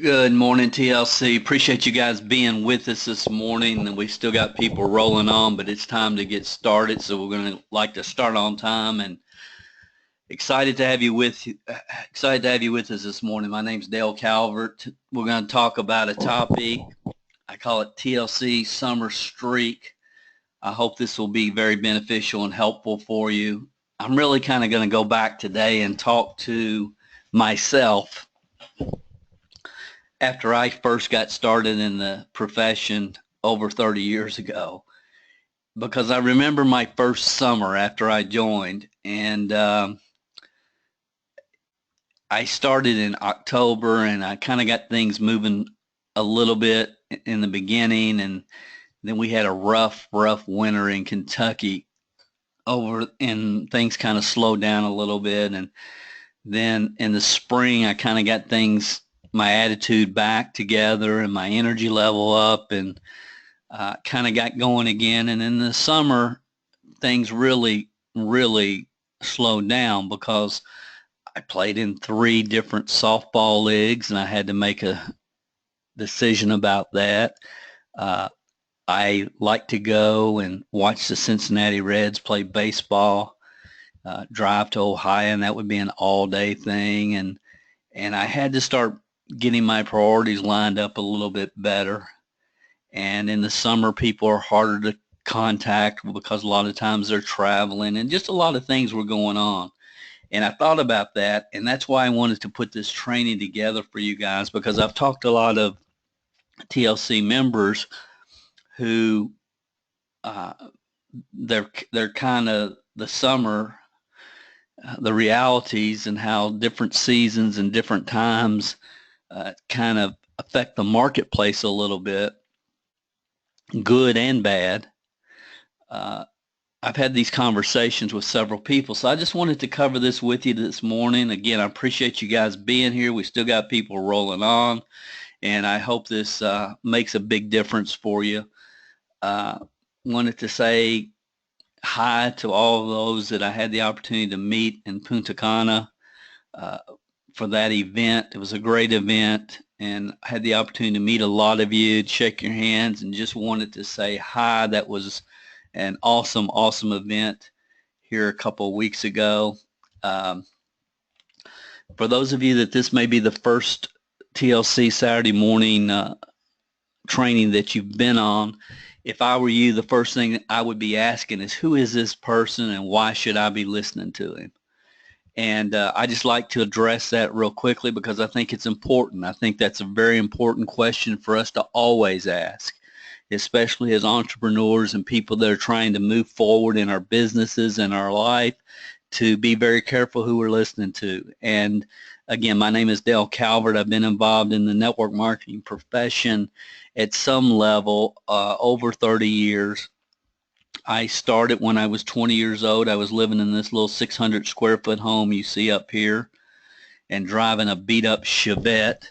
Good morning, TLC. Appreciate you guys being with us this morning. And we still got people rolling on, but it's time to get started. So we're going to like to start on time and excited to have you with us this morning. My name's Dale Calvert. We're going to talk about a topic. I call it TLC Summer Streak. I hope this will be very beneficial and helpful for you. I'm really kind of going to go back today and talk to myself after I first got started in the profession over 30 years ago, because I remember my first summer after I joined, and I started in October, and I kind of got things moving a little bit in the beginning, and then we had a rough winter in Kentucky and things kind of slowed down a little bit, and then in the spring I kind of got my attitude back together and my energy level up, and kind of got going again. And in the summer, things really slowed down because I played in 3 different softball leagues, and I had to make a decision about that. I like to go and watch the Cincinnati Reds play baseball, drive to Ohio, and that would be an all-day thing. And I had to start getting my priorities lined up a little bit better. And in the summer, people are harder to contact because a lot of times they're traveling, and just a lot of things were going on. And I thought about that, and that's why I wanted to put this training together for you guys, because I've talked to a lot of TLC members who they're kind of the summer, the realities and how different seasons and different times kind of affect the marketplace a little bit, good and bad. I've had these conversations with several people, so I just wanted to cover this with you this morning. Again, I appreciate you guys being here. We still got people rolling on, and I hope this makes a big difference for you. Wanted to say hi to all of those that I had the opportunity to meet in Punta Cana for that event. It was a great event, and I had the opportunity to meet a lot of you, shake your hands, and just wanted to say hi. That was an awesome event here a couple of weeks ago. For those of you that this may be the first TLC Saturday morning training that you've been on, if I were you, the first thing I would be asking is, who is this person and why should I be listening to him? And I just like to address that real quickly because I think it's important. I think that's a very important question for us to always ask, especially as entrepreneurs and people that are trying to move forward in our businesses and our life, to be very careful who we're listening to. And again, my name is Dale Calvert. I've been involved in the network marketing profession at some level over 30 years. I started when I was 20 years old. I was living in this little 600 square foot home you see up here and driving a beat up Chevette.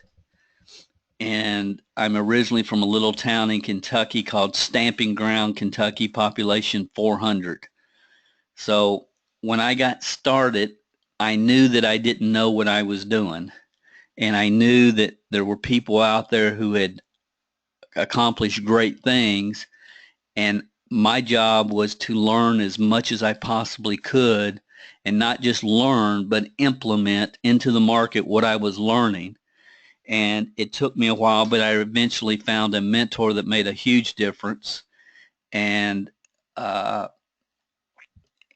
And I'm originally from a little town in Kentucky called Stamping Ground, Kentucky, population 400. So when I got started, I knew that I didn't know what I was doing. And I knew that there were people out there who had accomplished great things. And my job was to learn as much as I possibly could, and not just learn, but implement into the market what I was learning. And it took me a while, but I eventually found a mentor that made a huge difference. And,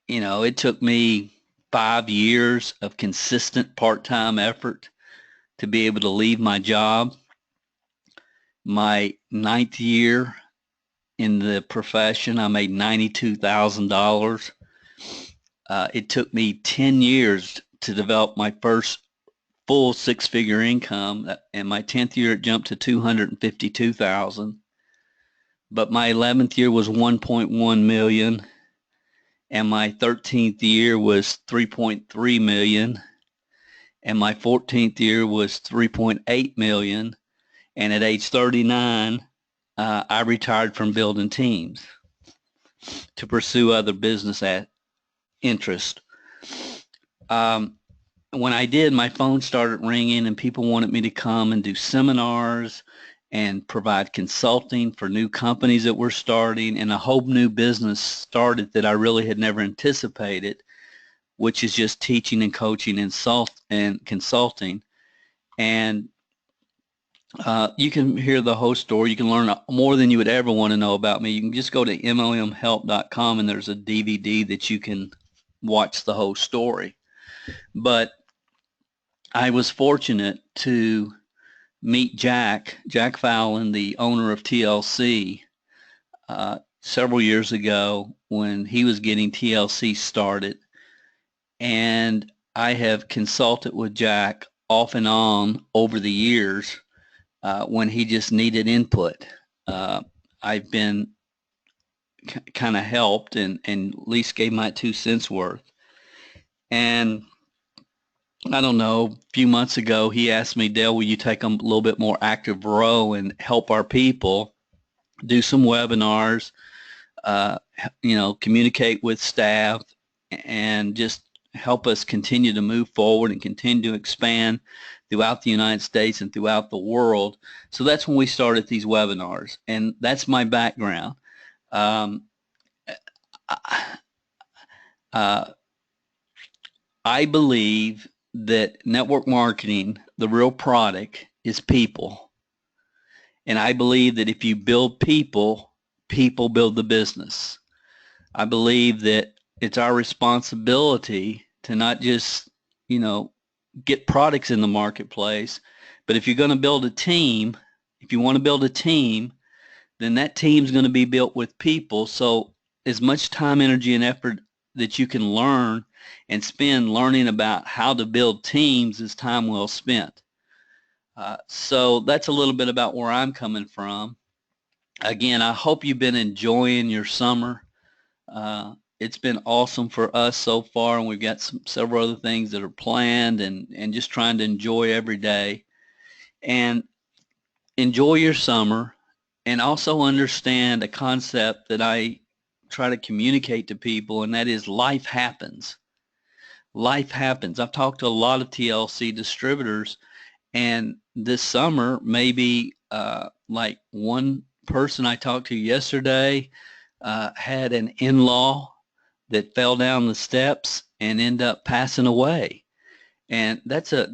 it took me 5 years of consistent part-time effort to be able to leave my job. My 9th year in the profession, I made $92,000. It took me 10 years to develop my first full 6-figure income, and my 10th year it jumped to 252,000. But my 11th year was 1.1 million, and my 13th year was 3.3 million, and my 14th year was 3.8 million, and at age 39, I retired from building teams to pursue other business interests. when I did, my phone started ringing and people wanted me to come and do seminars and provide consulting for new companies that were starting, and a whole new business started that I really had never anticipated, which is just teaching and coaching and consulting. And you can hear the whole story. You can learn more than you would ever want to know about me. You can just go to mlmhelp.com and there's a DVD that you can watch the whole story. But I was fortunate to meet Jack Fallon, the owner of TLC, several years ago when he was getting TLC started. And I have consulted with Jack off and on over the years when he just needed input. I've been kind of helped and at least gave my 2 cents worth. And I don't know, a few months ago, he asked me, Dale, will you take a little bit more active role and help our people do some webinars, communicate with staff, and just help us continue to move forward and continue to expand throughout the United States and throughout the world. So that's when we started these webinars, and that's my background. I believe that network marketing, the real product, is people. And I believe that if you build people, people build the business. I believe that it's our responsibility to not just, get products in the marketplace, but if you're going to build a team, if you want to build a team, then that team's going to be built with people. So as much time, energy, and effort that you can learn and spend learning about how to build teams is time well spent. So that's a little bit about where I'm coming from. Again, I hope you've been enjoying your summer. It's been awesome for us so far, and we've got several other things that are planned, and just trying to enjoy every day. And enjoy your summer, and also understand a concept that I try to communicate to people, and that is life happens. Life happens. I've talked to a lot of TLC distributors, and this summer, maybe like one person I talked to yesterday had an in-law that fell down the steps and ended up passing away, and that's a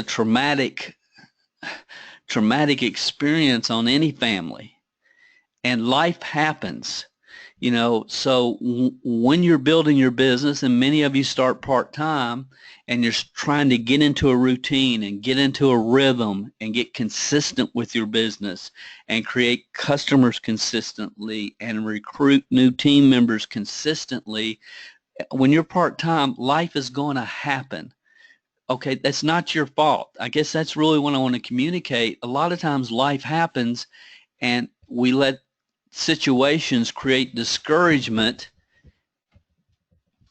traumatic experience on any family. And life happens. So when you're building your business, and many of you start part-time, and you're trying to get into a routine and get into a rhythm and get consistent with your business and create customers consistently and recruit new team members consistently, when you're part-time, life is going to happen. Okay, that's not your fault. I guess that's really what I want to communicate. A lot of times life happens, and we let situations create discouragement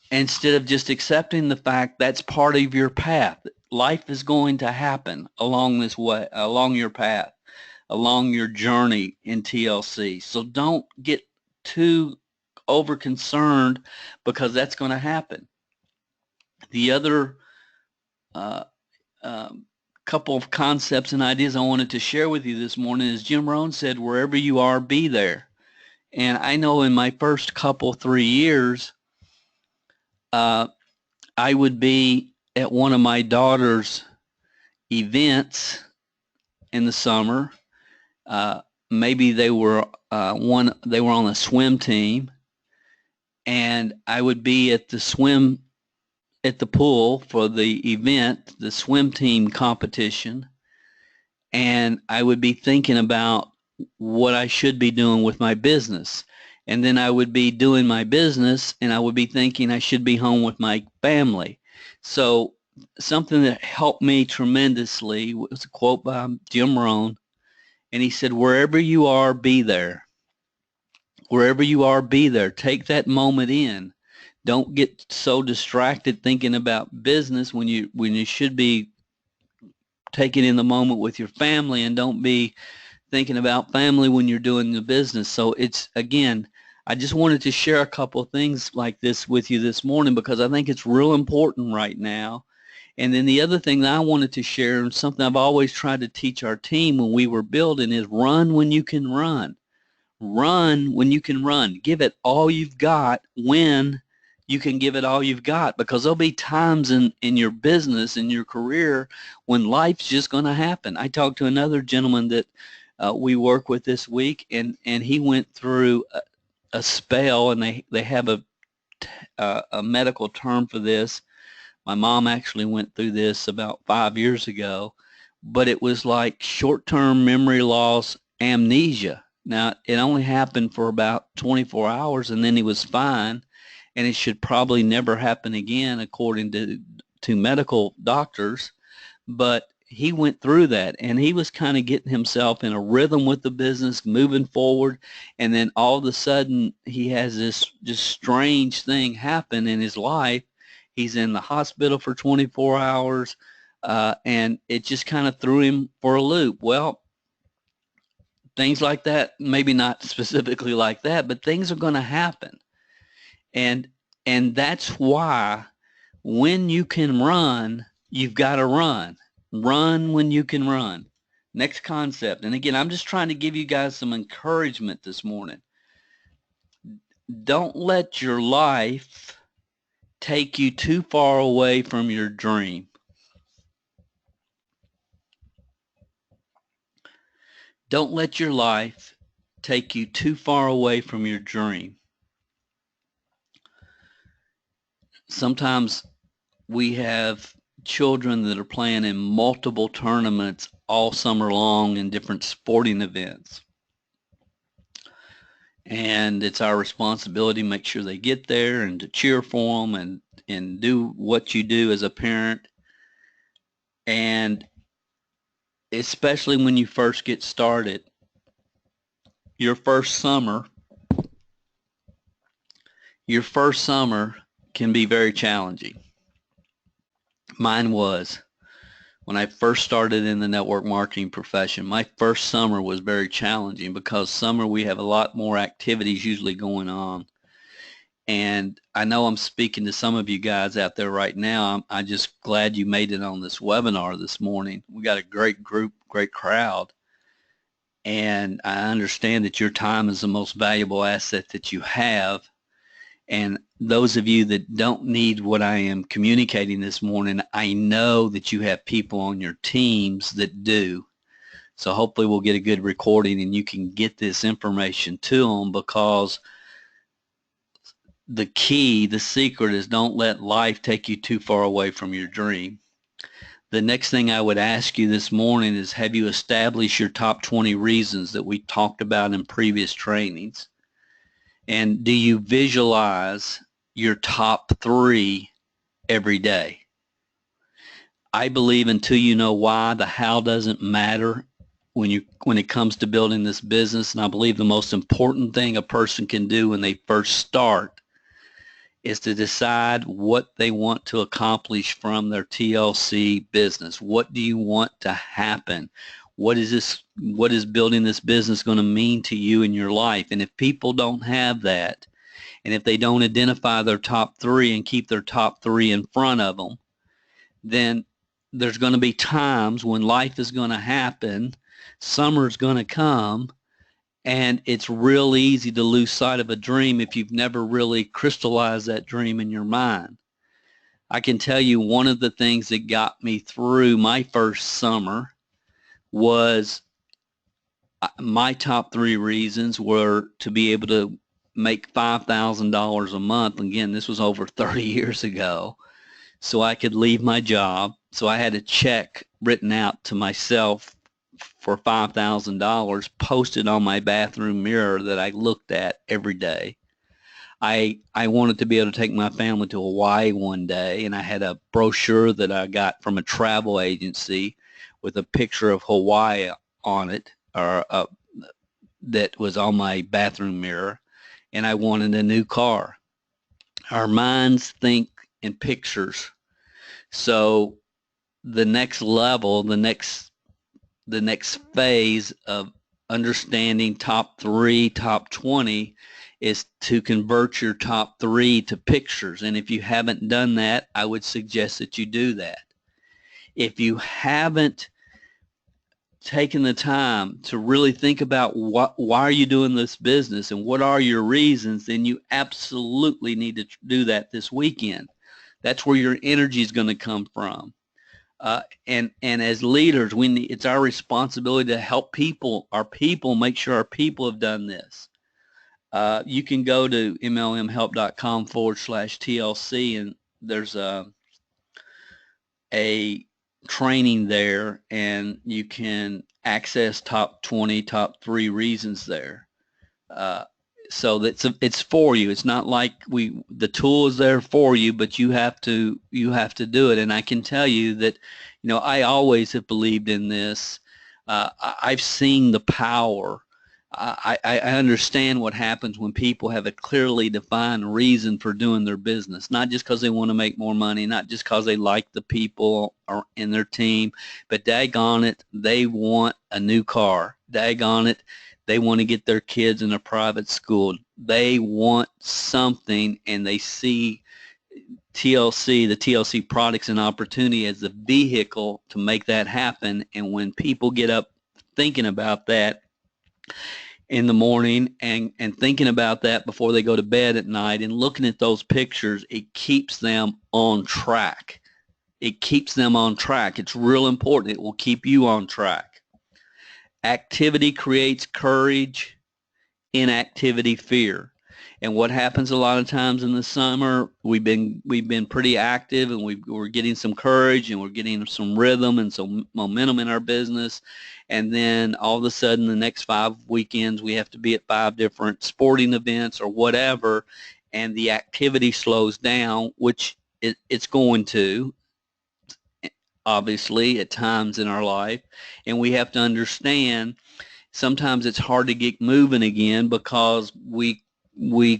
instead of just accepting the fact that's part of your path. Life is going to happen along this way, along your path, along your journey in TLC. So don't get too over concerned, because that's going to happen. The other couple of concepts and ideas I wanted to share with you this morning is Jim Rohn said, wherever you are, be there. And I know in my first 3 years, I would be at one of my daughter's events in the summer. Maybe they were on a swim team, and I would be at the pool for the event, the swim team competition, and I would be thinking about what I should be doing with my business. And then I would be doing my business, and I would be thinking I should be home with my family. So something that helped me tremendously was a quote by Jim Rohn, and he said, wherever you are, be there. Wherever you are, be there. Take that moment in. Don't get so distracted thinking about business when you should be taking in the moment with your family, and don't be thinking about family when you're doing the business. So it's, again, I just wanted to share a couple of things like this with you this morning, because I think it's real important right now. And then the other thing that I wanted to share, and something I've always tried to teach our team when we were building, is run when you can run. Run when you can run. Give it all you've got when you can give it all you've got, because there'll be times in your business, in your career, when life's just going to happen. I talked to another gentleman that we work with this week, and he went through a spell, and they have a medical term for this. My mom actually went through this about 5 years ago, but it was like short-term memory loss amnesia. Now, it only happened for about 24 hours, and then he was fine, and it should probably never happen again, according to medical doctors. But he went through that, and he was kind of getting himself in a rhythm with the business, moving forward, and then all of a sudden he has this just strange thing happen in his life. He's in the hospital for 24 hours, and it just kind of threw him for a loop. Well, things like that, maybe not specifically like that, but things are going to happen. And that's why when you can run, you've got to run. Run when you can run. Next concept. And again, I'm just trying to give you guys some encouragement this morning. Don't let your life take you too far away from your dream. Don't let your life take you too far away from your dream. Sometimes we have children that are playing in multiple tournaments all summer long in different sporting events. And it's our responsibility to make sure they get there and to cheer for them and do what you do as a parent. And especially when you first get started, your first summer can be very challenging. Mine was. When I first started in the network marketing profession, my first summer was very challenging, because summer we have a lot more activities usually going on. And I know I'm speaking to some of you guys out there right now. I'm just glad you made it on this webinar this morning. We got a great group, great crowd. And I understand that your time is the most valuable asset that you have. And those of you that don't need what I am communicating this morning, I know that you have people on your teams that do. So hopefully we'll get a good recording and you can get this information to them, because the key, the secret is don't let life take you too far away from your dream. The next thing I would ask you this morning is, have you established your top 20 reasons that we talked about in previous trainings? And do you visualize your top 3 every day? I believe until you know why, the how doesn't matter when it comes to building this business. And I believe the most important thing a person can do when they first start is to decide what they want to accomplish from their TLC business. What do you want to happen? What is building this business going to mean to you in your life? And if people don't have that, and if they don't identify their top 3 and keep their top 3 in front of them, then there's going to be times when life is going to happen, summer's going to come, and it's real easy to lose sight of a dream if you've never really crystallized that dream in your mind. I can tell you one of the things that got me through my first summer was my top 3 reasons were to be able to make $5,000 a month. Again, this was over 30 years ago. So I could leave my job. So I had a check written out to myself for $5,000 posted on my bathroom mirror that I looked at every day. I wanted to be able to take my family to Hawaii one day, and I had a brochure that I got from a travel agency with a picture of Hawaii on it, or that was on my bathroom mirror, and I wanted a new car. Our minds think in pictures. So the next level, the next phase of understanding top 3, top 20 is to convert your top 3 to pictures. And if you haven't done that, I would suggest that you do that. If you haven't taken the time to really think about why are you doing this business and what are your reasons, then you absolutely need to do that this weekend. That's where your energy is going to come from. And as leaders, it's our responsibility to help our people, make sure our people have done this. You can go to mlmhelp.com/TLC, and there's a training there, and you can access top 20, top 3 reasons there. So it's for you. It's not like the tool is there for you, but you have to do it. And I can tell you that, I always have believed in this. I've seen the power. I understand what happens when people have a clearly defined reason for doing their business, not just because they want to make more money, not just because they like the people in their team, but daggone it, they want a new car. Daggone it, they want to get their kids in a private school. They want something, and they see the TLC products and opportunity as the vehicle to make that happen. And when people get up thinking about that in the morning and thinking about that before they go to bed at night and looking at those pictures, it keeps them on track. It keeps them on track. It's real important. It will keep you on track. Activity creates courage, inactivity fear. And what happens a lot of times in the summer, we've been pretty active, and we're getting some courage, and we're getting some rhythm and some momentum in our business. And then all of a sudden, the next 5 weekends, we have to be at 5 different sporting events or whatever, and the activity slows down, which it's going to, obviously, at times in our life. And we have to understand sometimes it's hard to get moving again because we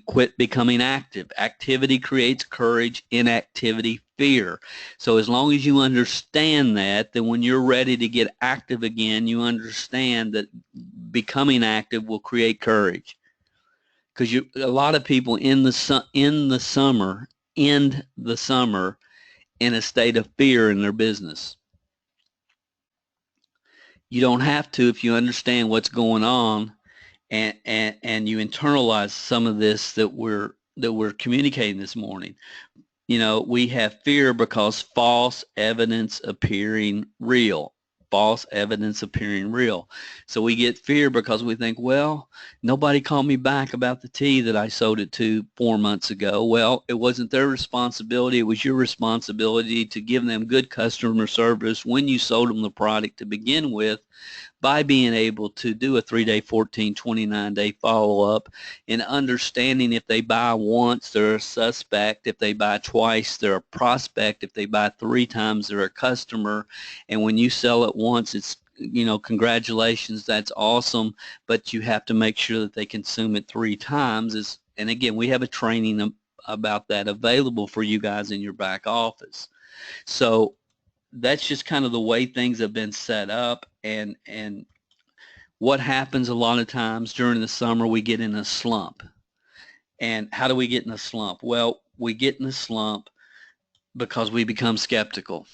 quit becoming active. Activity creates courage, inactivity fear. So as long as you understand that, then when you're ready to get active again, you understand that becoming active will create courage. Because a lot of people end the summer in a state of fear in their business. You don't have to if you understand what's going on, and you internalize some of this that we're communicating this morning. We have fear because false evidence appearing real. False evidence appearing real. So we get fear because we think, well, nobody called me back about the tea that I sold it to 4 months ago. Well, it wasn't their responsibility. It was your responsibility to give them good customer service when you sold them the product to begin with, by being able to do a 3-day, 14, 29-day follow-up, and understanding if they buy once, they're a suspect. If they buy twice, they're a prospect. If they buy 3 times, they're a customer. And when you sell it once, it's, congratulations, that's awesome, but you have to make sure that they consume it 3 times. And again, we have a training about that available for you guys in your back office. So that's just kind of the way things have been set up. And what happens a lot of times during the summer, we get in a slump. And how do we get in a slump? Well, we get in a slump because we become skeptical.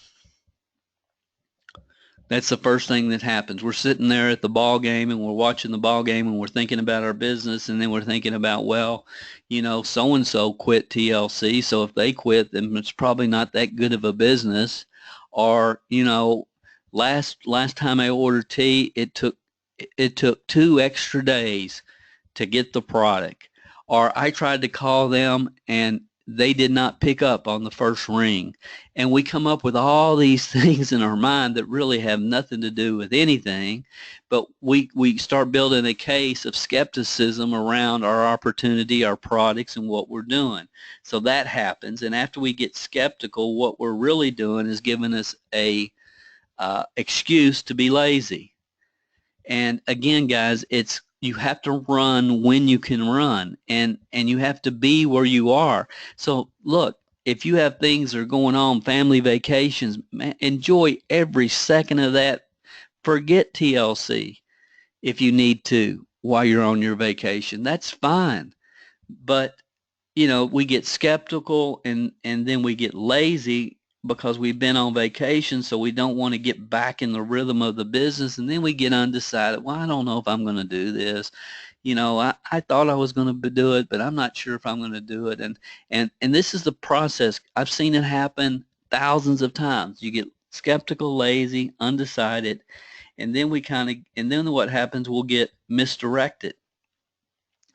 That's the first thing that happens. We're sitting there at the ball game, and we're watching the ball game, and we're thinking about our business, and then we're thinking about, well, so-and-so quit TLC, so if they quit, then it's probably not that good of a business. Or, last time I ordered tea, it took 2 extra days to get the product. Or I tried to call them and they did not pick up on the first ring. And we come up with all these things in our mind that really have nothing to do with anything, but we start building a case of skepticism around our opportunity, our products, and what we're doing. So that happens, and after we get skeptical, what we're really doing is giving us a excuse to be lazy. And again, guys, you have to run when you can run, and you have to be where you are. So look, if you have things that are going on, family vacations, man, enjoy every second of that. Forget TLC if you need to while you're on your vacation. That's fine. But we get skeptical, and then we get lazy because we've been on vacation, so we don't want to get back in the rhythm of the business, and then we get undecided. Well, I don't know if I'm going to do this. I thought I was going to do it, but I'm not sure if I'm going to do it. And this is the process. I've seen it happen thousands of times. You get skeptical, lazy, undecided, and then what happens, we'll get misdirected.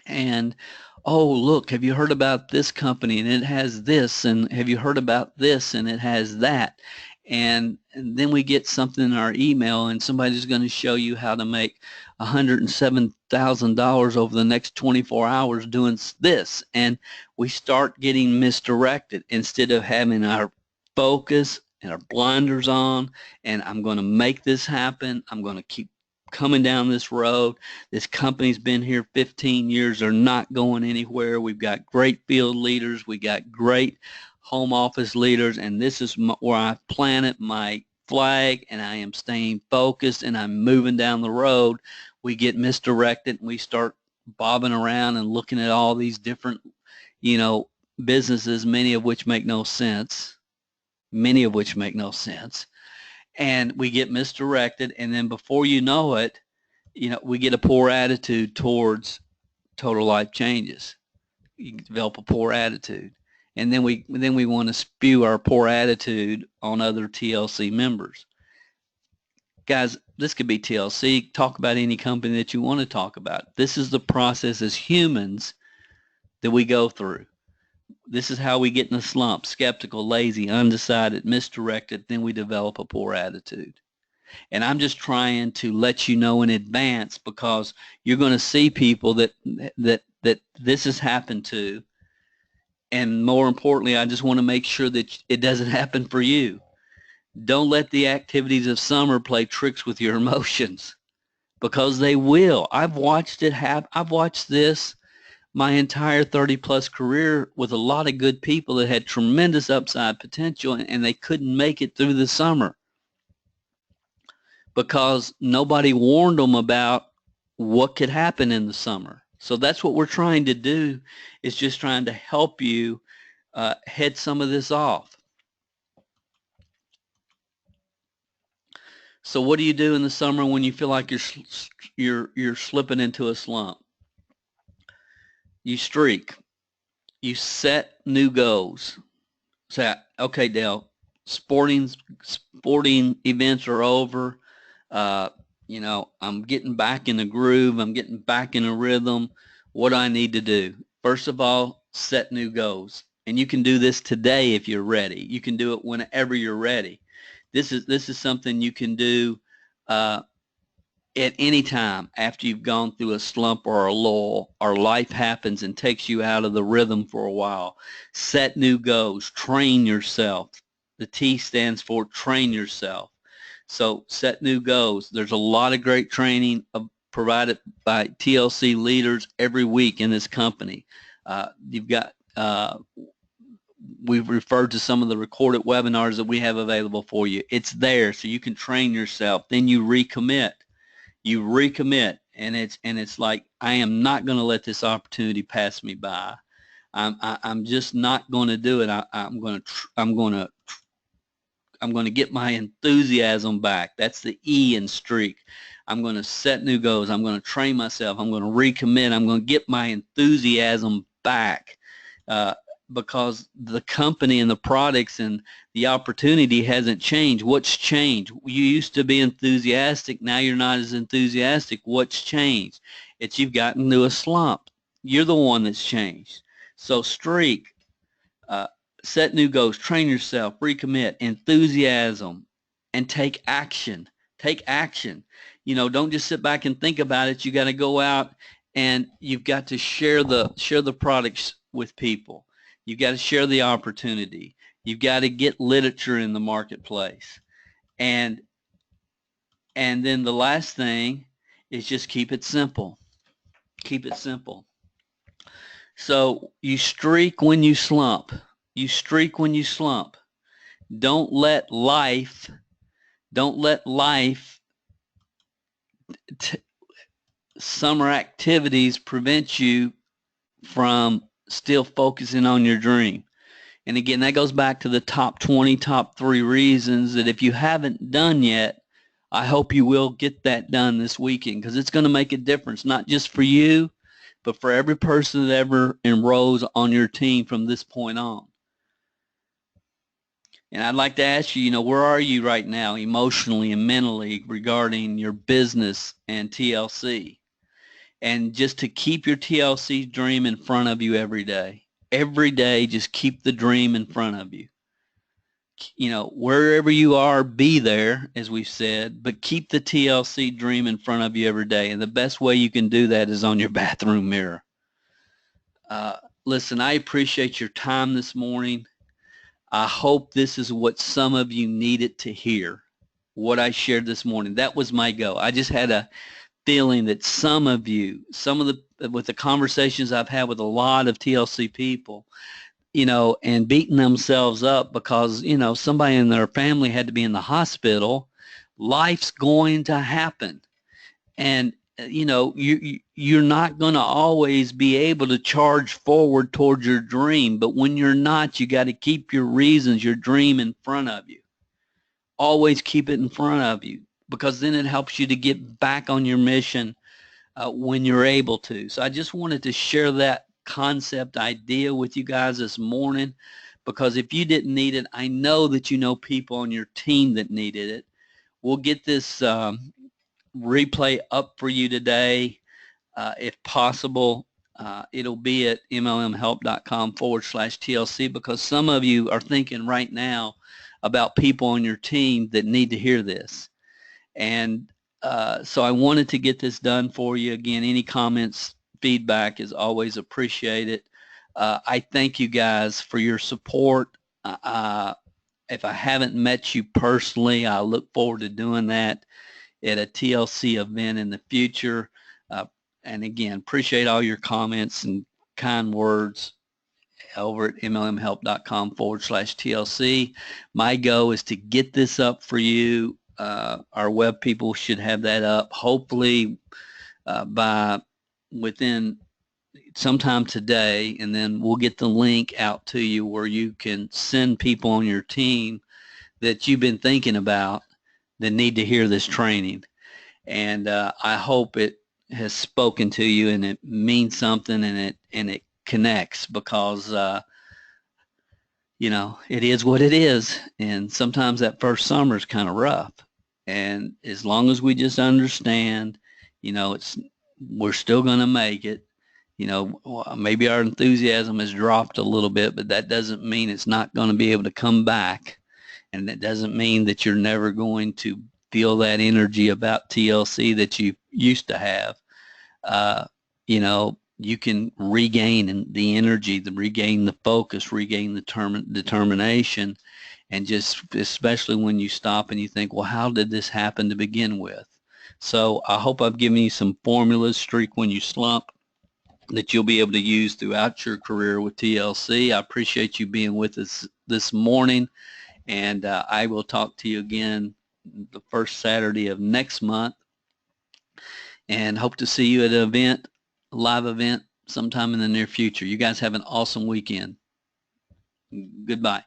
And, oh, look, have you heard about this company and it has this, and have you heard about this and it has that? And then we get something in our email and somebody's going to show you how to make $107,000 over the next 24 hours doing this. And we start getting misdirected instead of having our focus and our blinders on, and I'm going to make this happen. I'm going to keep coming down this road. This company's been here 15 years. They're not going anywhere. We've got great field leaders. We got great home office leaders, and this is where I planted my flag, and I am staying focused, and I'm moving down the road. We get misdirected, and we start bobbing around and looking at all these different, businesses, many of which make no sense. And we get misdirected, and then before you know it, we get a poor attitude towards total life changes. You develop a poor attitude, and then we want to spew our poor attitude on other TLC members. Guys, this could be TLC. Talk about any company that you want to talk about. This is the process as humans that we go through. This is how we get in a slump: skeptical, lazy, undecided, misdirected. Then we develop a poor attitude. And I'm just trying to let you know in advance, because you're going to see people that this has happened to. And more importantly, I just want to make sure that it doesn't happen for you. Don't let the activities of summer play tricks with your emotions, because they will. I've watched it happen. I've watched this my entire 30-plus career with a lot of good people that had tremendous upside potential, and they couldn't make it through the summer because nobody warned them about what could happen in the summer. So that's what we're trying to do, is just trying to help you head some of this off. So what do you do in the summer when you feel like you're slipping into a slump? You streak. You set new goals. Say, okay, Dale, sporting events are over. I'm getting back in the groove. I'm getting back in a rhythm. What do I need to do? First of all, set new goals. And you can do this today if you're ready. You can do it whenever you're ready. This is something you can do at any time after you've gone through a slump or a lull, or life happens and takes you out of the rhythm for a while. Set new goals. Train yourself. The T stands for train yourself. So set new goals. There's a lot of great training provided by TLC leaders every week in this company. We've referred to some of the recorded webinars that we have available for you. It's there so you can train yourself. Then you recommit. And it's like, I am not going to let this opportunity pass me by. I'm just not going to do it. I'm going to get my enthusiasm back. That's the E in streak. I'm going to set new goals. I'm going to train myself. I'm going to recommit. I'm going to get my enthusiasm back, because the company and the products and the opportunity hasn't changed. What's changed? You used to be enthusiastic. Now you're not as enthusiastic. What's changed? It's you've gotten into a slump. You're the one that's changed. So streak. Set new goals, train yourself, recommit, enthusiasm, and take action. Take action. Don't just sit back and think about it. You got to go out and you've got to share the products with people. You've got to share the opportunity. You've got to get literature in the marketplace. And then the last thing is just keep it simple. Keep it simple. So you streak when you slump. You streak when you slump. Don't let life summer activities prevent you from still focusing on your dream. And again, that goes back to the top 20, top 3 reasons that if you haven't done yet, I hope you will get that done this weekend, because it's going to make a difference, not just for you, but for every person that ever enrolls on your team from this point on. And I'd like to ask you, where are you right now emotionally and mentally regarding your business and TLC? And just to keep your TLC dream in front of you every day. Every day, just keep the dream in front of you. Wherever you are, be there, as we've said, but keep the TLC dream in front of you every day. And the best way you can do that is on your bathroom mirror. Listen, I appreciate your time this morning. I hope this is what some of you needed to hear, what I shared this morning. That was my goal. I just had a feeling that some of you, with the conversations I've had with a lot of TLC people, and beating themselves up because, somebody in their family had to be in the hospital. Life's going to happen. And, you're not going to always be able to charge forward towards your dream. But when you're not, you got to keep your reasons, your dream in front of you. Always keep it in front of you, because then it helps you to get back on your mission when you're able to. So I just wanted to share that concept idea with you guys this morning, because if you didn't need it, I know that you know people on your team that needed it. We'll get this replay up for you today, if possible. It'll be at mlmhelp.com/TLC, because some of you are thinking right now about people on your team that need to hear this. And so I wanted to get this done for you. Again, any comments, feedback is always appreciated. I thank you guys for your support. If I haven't met you personally, I look forward to doing that at a TLC event in the future. And again, appreciate all your comments and kind words over at mlmhelp.com/TLC. My goal is to get this up for you. Our web people should have that up hopefully by within sometime today, and then we'll get the link out to you where you can send people on your team that you've been thinking about that need to hear this training. And I hope it has spoken to you and it means something, and it connects, because it is what it is, and sometimes that first summer is kind of rough. And as long as we just understand, we're still going to make it. Maybe our enthusiasm has dropped a little bit, but that doesn't mean it's not going to be able to come back. And that doesn't mean that you're never going to feel that energy about TLC that you used to have. You can regain the energy, regain the focus, regain the determination, and just especially when you stop and you think, well, how did this happen to begin with? So I hope I've given you some formulas, streak when you slump, that you'll be able to use throughout your career with TLC. I appreciate you being with us this morning, and I will talk to you again the first Saturday of next month, and hope to see you at an event, live event, sometime in the near future. You guys have an awesome weekend. Goodbye.